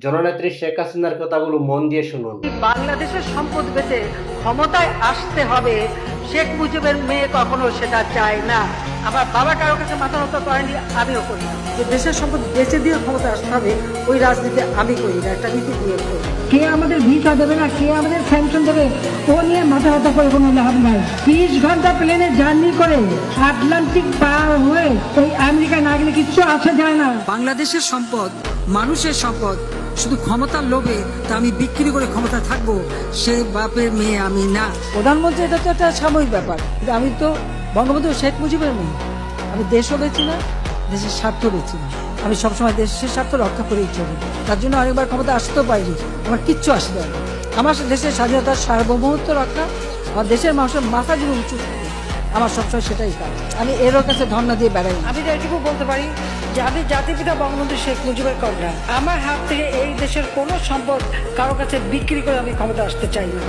জননেত্রী শেখ হাসিনার কথাগুলো মন দিয়ে শুনুন। বাংলাদেশের সম্পদ বেচে ক্ষমতায় আসতে হবে, শেখ মুজিবের মেয়ে কখনো সেটা চায় না। আমার বাবা কারো কাছে মাথা নত করেনি, আমিও করি না। যে দেশের সম্পদ বেচে দিয়ে ক্ষমতা আসতে হবে, ওই রাজনীতি আমি করি না, একটা নীতি দিয়ে করি। কে আমাদের ভিসা দেবে না, কে আমাদের স্যাংশন দেবে, ও নিয়ে মাথা ব্যথা করে কোনো লাভ নাই। 20 ঘন্টা প্লেনে জার্নি করে আটলান্টিক পার হয়ে ওই আমেরিকা না গেলে কিচ্ছু আসা যায় না। বাংলাদেশের সম্পদ মানুষের সম্পদ, শুধু ক্ষমতার লোভে তা আমি বিক্রি করে ক্ষমতা থাকবো, সে বাপের মেয়ে আমি না। প্রধানমন্ত্রী এটা তো একটা সাময়িক ব্যাপার, কিন্তু আমি তো বঙ্গবন্ধু শেখ মুজিবের মেয়ে। আমি দেশও বেছি না, দেশের স্বার্থ বেছি না। আমি সবসময় দেশের স্বার্থ রক্ষা করেই চলি। তার জন্য অনেকবার ক্ষমতা আসতেও পারিনি, আমার কিচ্ছু আসে যায় না। আমার দেশের স্বাধীনতার সার্বভৌমত্ব রক্ষা, আমার দেশের মানুষের মাথা যদি উঁচু থাকে, আমার সবসময় সেটাই কাজ। আমি এর কাছে ধর্ণা দিয়ে বেড়াই। আমি তো এটুকু বলতে পারি যে আমি জাতিপিতা বঙ্গবন্ধু শেখ মুজিবের কন্যা। আমার হাত থেকে এই দেশের কোনো সম্পদ কারো কাছে বিক্রি করে আমি ক্ষমতা আসতে চাই না।